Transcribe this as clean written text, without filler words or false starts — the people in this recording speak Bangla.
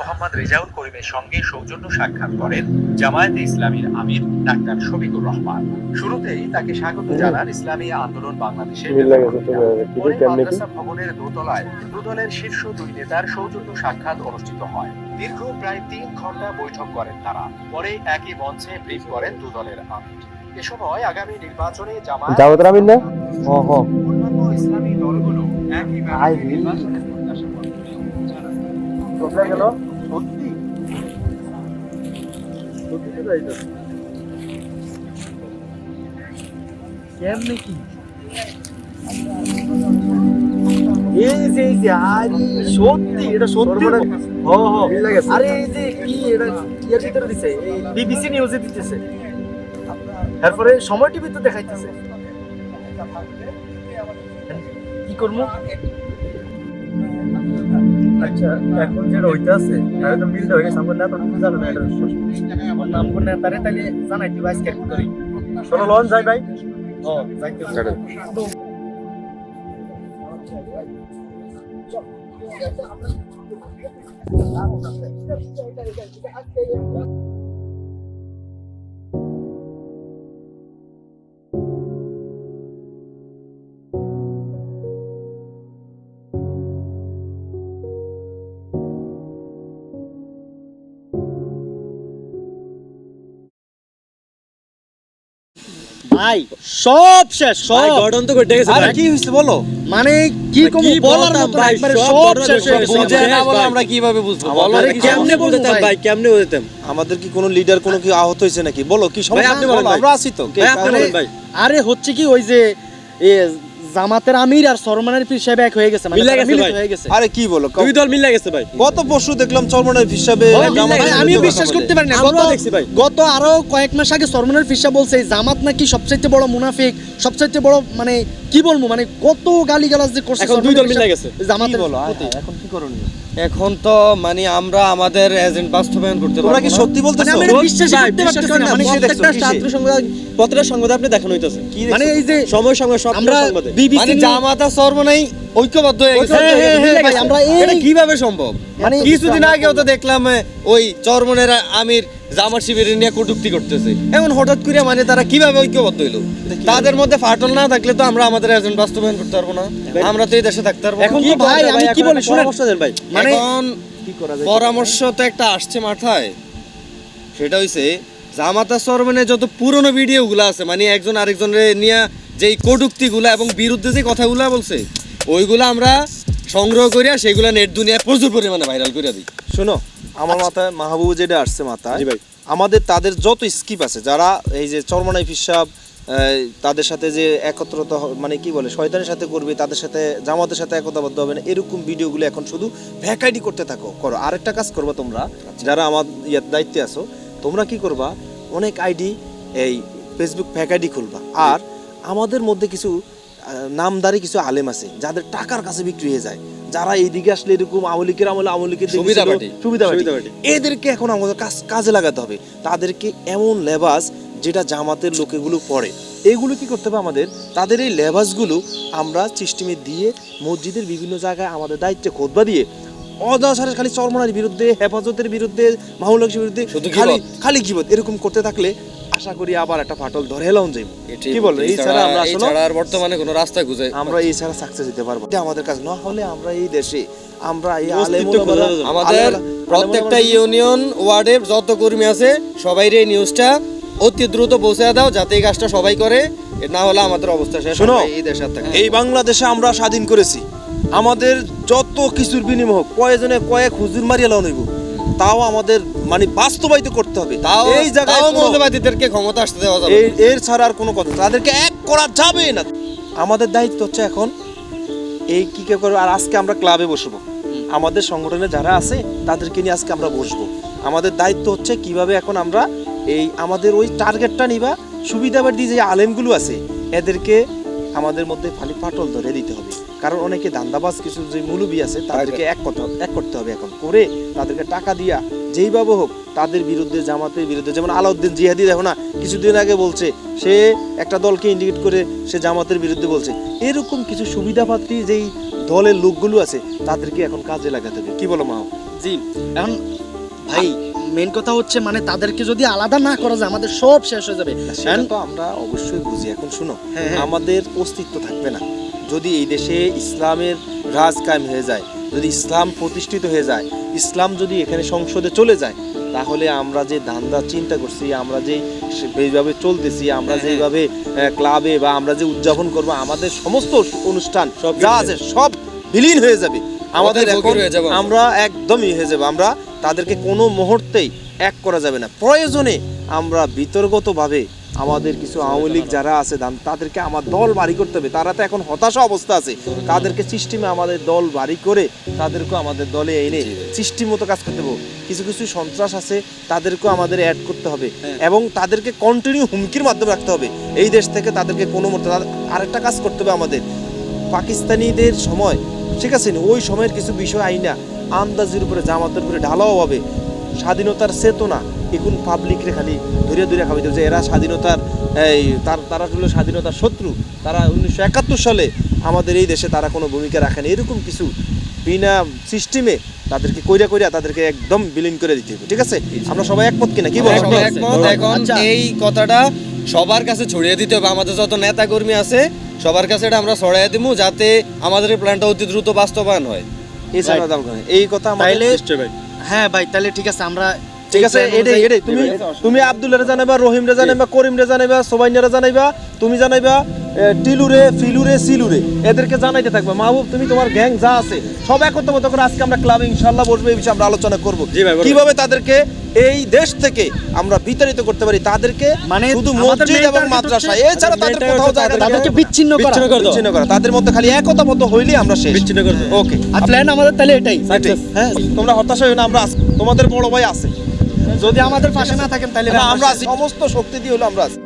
মোহাম্মদ রেজাউল করিমের সঙ্গে সৌজন্য সাক্ষাৎ করেন জামায়াতে ইসলামীর আমির ডাক্তার শফিকুর রহমান। শুরুতেই তাকে স্বাগত জানান ইসলামী আন্দোলন বাংলাদেশের পরে মাদ্রাসা ভবনের দোতলায় দুদলের শীর্ষ দুই নেতার সৌজন্য সাক্ষাৎ অনুষ্ঠিত হয়। দীর্ঘ প্রায় 3 ঘন্টা বৈঠক করেন তারা। পরে একই মঞ্চে ব্রিফ করেন দুদলের আমির। এ সময় আগামী নির্বাচনে জামায়াতের আমির না অন্যান্য ইসলামী দলগুলো একইভাবে নির্বাচনের প্রত্যাশা করে। কোথায় গেল? সত্যি সত্যি তো যাইতো কেমনে কি এই যে আরে সত্যি এটা সত্যি আরে এই যে কি এটা এর ভিতরে দিছে বিবিসি নিউজে দিতেছে, তারপরে সময় টিভি তো দেখাইতেছে। কি করবো? আচ্ছা এখন যে রইতে আছে তাহলে তো মিলতে হয়ে গেছে। আমার না তো জানো না এটা আমার নাম কোন নেতারে তাহলে জানাই দিবা আজকে কি করি। চলো লন যাই ভাই। ও যাইতে চলো। ভাই সব শেষ, সব গঠন তো ঘটে গেছে। কি হইছে বলো? মানে কি কম বলার মত একবারে সব শেষ হয়ে গেছে। বুঝে না বলে আমরা কিভাবে বুঝবো? বলো কেমনে বুঝতাম ভাই, কেমনে বুঝতাম? আমাদের কি কোনো লিডার কোনো কি আহত হইছে নাকি? বলো কি সমস্যা? আপনি বলেন, আমরা আছি তো। ভাই আরে হচ্ছে কি ওই যে জামাতের আমির আর সরমানের পীর সাহেব এক হয়ে গেছে, মানে মিলিত হয়ে গেছে। আরে কি বলো? দুই দল মিলে গেছে ভাই। গত পরশু দেখলাম সরমানের পীর সাহেব আমি বিশ্বাস করতে পারি না। গত আরো কয়েক মাস আগে সরমানের পীর সাহেব বলছে জামাত নাকি সবচেয়ে বড় মুনাফিক, সবচেয়ে বড় মানে কি বলবো মানে কত গালিগালাজ যে করছে। এখন দুই দল মিলে গেছে। জামাতের বলো এখন কি করণীয়? এখন তো মানে আমরা আমাদের এজেন্ট বাস্তবায়ন করতে পারবো। তোমরা কি সত্যি বলতেছো? আমি বিশ্বাস করতে পারতেছি না। মানে প্রত্যেকটা ছাত্র সংগ্রাম পত্রের সংবাদে আপনি দেখানো হইতাছে মানে এই যে সময় সঙ্গে সব আমরা সংবাদে বিবিসি মানে জামাত আর সর্বনাই ঐক্যবদ্ধ হয়ে গেছে। ভাই আমরা এটা কিভাবে সম্ভব? মানে কিছুদিন আগেও তো দেখলাম ওই চরমনের আমির জামাত শিবিরের নিয়ে কটূক্তি করতেছে। এখন হঠাৎ করে মানে তারা কিভাবে ঐক্যবদ্ধ হইলো? তাদের মধ্যে ফাটল না থাকলে তো আমরা আমাদের এজেন্ট বাস্তবায়ন করতে পারবো না। আমরা তো এই দেশে থাকতে পারবো না। এখন তো ভাই আমি কি বলি শুনেন ভাই, মানে এখন পরামর্শ তো একটা আসছে মাথায়, সেটা হইছে জামাতা সরমানের যত পুরনো ভিডিওগুলো আছে মানে একজন আরেকজনের নিয়ে যেই কটূক্তিগুলো এবং বিরুদ্ধে যে কথাগুলো বলছে ওইগুলো আমরা সংগ্রহ করিয়া সেগুলো নেট দুনিয়ায় প্রচুর পরিমাণে ভাইরাল করে দিই। শোনো আমার মাথায় মাহবুব যেটা আসছে মাথায়, আমাদের তাদের যত স্কিপ আছে যারা এই যে চরমনাই পীর সাহেব তাদের সাথে যে একত্রতা মানে কি বলে শয়তানের সাথে করবে, তাদের সাথে জামাতের সাথে একতাবদ্ধ হবে না, এরকম ভিডিওগুলো এখন শুধু ভ্যাকাইডি করতে থাকো করো। আরেকটা কাজ করবা তোমরা যারা আমার দায়িত্বে আছো, তোমরা কি করবা অনেক আইডি এই ফেসবুক ভ্যাকাইডি খুলবা। আর আমাদের মধ্যে কিছু নামদারি কিছু আলেম আছে যাদের টাকার কাছে বিক্রি হয়ে যায়, যারা এইদিকে আসলে এরকম আমলিকের আমলে আমলিকের সুবিধা এদেরকে এখন আমাদের কাজে লাগাতে হবে। তাদেরকে এমন লেবাস যেটা জামাতের লোকেগুলো পড়ে এগুলো কি করতে হবে আমাদের, তাদের এই লেবাসগুলো আমরা সিস্টেমে দিয়ে মসজিদের বিভিন্ন জায়গায় আমাদের দায়িত্বে খোদবা দিয়ে অদাচারের খালি চরমনার বিরুদ্ধে, হেফাজতের বিরুদ্ধে, মাহুল বিরুদ্ধে খালি গিবত এরকম করতে থাকলে আশা করি আবার একটা ফাটল ধরে এলাম যাইব। কি বল? এই ছাড়া আমরা আসলে আর বর্তমানে কোনো রাস্তা খুঁজে আমরা এই ছাড়া সাকসেস দিতে পারবো না। আমাদের কাজ না হলে আমরা এই দেশে আমরা এই আমাদের প্রত্যেকটা ইউনিয়ন ওয়ার্ডে যত কর্মী আছে সবাইরে এই নিউজটা অতি দ্রুত পৌঁছে দাও যাতে এই কাজটা সবাই করে, না হলে আমাদের অবস্থা শেষ। শোনো এই দেশে এই বাংলাদেশে আমরা স্বাধীন করেছি, আমাদের যত কিছুর বিনিময় হোক প্রয়োজনে কয়েক হুজুর মারিয়া লাও নইব, তাও আমাদের মানে বাস্তবায়িত করতে হবে। তাও এই জায়গায় মৌলবাদীদেরকে ক্ষমতা আসতে দেওয়া যাবে এর ছাড়া আর কোনো কথা তাদেরকে এক করা যাবে না। আমাদের দায়িত্ব হচ্ছে এখন এই কি কে করবো। আর আজকে আমরা ক্লাবে বসবো, আমাদের সংগঠনে যারা আছে তাদেরকে নিয়ে আজকে আমরা বসবো। আমাদের দায়িত্ব হচ্ছে কিভাবে এখন আমরা এই আমাদের ওই টার্গেটটা নিবা সুবিধাবাদী যে আলেমগুলো আছে এদেরকে আমাদের মধ্যে খালি ফাটল ধরে দিতে হবে। কারণ অনেকে ধান্দাবাজ কিছু যে মুলুবি আছে তাদেরকে এক করতে হবে এখন করে তাদেরকে টাকা দিয়া যেইভাবে হোক তাদের বিরুদ্ধে, জামাতের বিরুদ্ধে, যেমন আলাউদ্দিন জিহাদি দেখো না কিছুদিন আগে বলছে সে একটা দলকে ইন্ডিকেট করে সে জামাতের বিরুদ্ধে বলছে। এরকম কিছু সুবিধাপাত্রী যেই দলের লোকগুলো আছে তাদেরকে এখন কাজে লাগাতে হবে। কি বলো মা? জি এখন ভাই মেন কথা হচ্ছে মানে তাদেরকে যদি আলাদা না করা যায় আমাদের সব শেষ হয়ে যাবে। সেটা তো আমরা অবশ্যই বুঝি। এখন শুনো, আমাদের অস্তিত্ব থাকবে না যদি এই দেশে ইসলামের রাজ কায়েম হয়ে যায়, যদি ইসলাম প্রতিষ্ঠিত হয়ে যায়, ইসলাম যদি এখানে সংসদে চলে যায়, তাহলে আমরা যে ধান্দা চিন্তা করছি, আমরা যে এইভাবে চলতেছি, আমরা যেভাবে ক্লাবে বা আমরা যে উদযাপন করব, আমাদের সমস্ত অনুষ্ঠান যা আছে সব বিলীন হয়ে যাবে। আমাদের এখন আমরা একদমই হয়ে যাবে। আমরা তাদেরকে কোনো মুহূর্তেই এক করা যাবে না। প্রয়োজনে আমরা বিতর্কতভাবে আমাদের কিছু আওয়ামী লীগ যারা আছে তাদেরকে আমার দল বাড়ি করতে হবে। তারা তো এখন হতাশা অবস্থা আছে, তাদেরকে সিস্টেমে আমাদের দল বাড়ি করে তাদেরকেও আমাদের দলে এনে সিস্টেম মতো কাজ করতে হবে। কিছু কিছু সন্ত্রাস আছে তাদেরকেও আমাদের অ্যাড করতে হবে এবং তাদেরকে কন্টিনিউ হুমকির মাধ্যমে রাখতে হবে এই দেশ থেকে। তাদেরকে কোনো মতো আরেকটা কাজ করতে হবে আমাদের, পাকিস্তানিদের সময় ঠিক আছে ওই সময়ের কিছু বিষয় আইনা আন্দাজের উপরে জামাতের উপরে ঢালাও হবে। স্বাধীনতার চেতনা এখন পাবলিকরে খালি ধরে ধরে খাবি যে এরা স্বাধীনতার তারা হলো স্বাধীনতার শত্রু, তারা 1971 সালে আমাদের এই দেশে তারা কোনো ভূমিকা রাখেনি, এরকম কিছু বিনা সিস্টেমে তাদেরকে কইরা কইরা তাদেরকে একদম বিলীন করে দিতে হবে। ঠিক আছে, আমরা সবাই একমত কিনা কি বলো? একমত। এখন এই কথাটা সবার কাছে ছড়িয়ে দিতে হবে, আমাদের যত নেতা কর্মী আছে সবার কাছে এটা আমরা ছড়িয়ে দিব যাতে আমাদের এই প্ল্যানটা অতি দ্রুত বাস্তবায়ন হয়। এছাড়া এই কথা আমাদের হ্যাঁ ভাই তাহলে ঠিক আছে আমরা ঠিক আছে এটাই তুমি আব্দুল্লাহরে জানাইবা, রহিমরে জানাইবা, করিমরে জানাইবা, সোবাইনারে জানাইবা, তুমি জানাইবা টিলুরে, ফিলুরে, সিলুরে, এদেরকে জানাইতে থাকবা। মাহবুব তুমি তোমার গ্যাং যা আছে সব একত্রিত করে আজকে আমরা ক্লাবে ইনশাআল্লাহ বসবো, এই বিষয়ে আমরা আলোচনা করব কিভাবে তাদেরকে এই দেশ থেকে আমরা বিতাড়িত করতে পারি। তাদেরকে মানে শুধু মসজিদ এবং মাদ্রাসা এছাড়া তাদের কোথাও জায়গা তাদেরকে বিচ্ছিন্ন করা তাদের মধ্যে খালি একতাবদ্ধ হইলেই আমরা শেষ। ওকে, আর প্ল্যান আমাদের তাহলে এটাই। হ্যাঁ তোমরা হতাশ হইও না, আমরা আছি, তোমাদের বড় ভাই আছে। যদি আমাদের পাশে না থাকেন তাহলে আমরা আছি, সমস্ত শক্তি দিয়ে হলো আমরা আছি।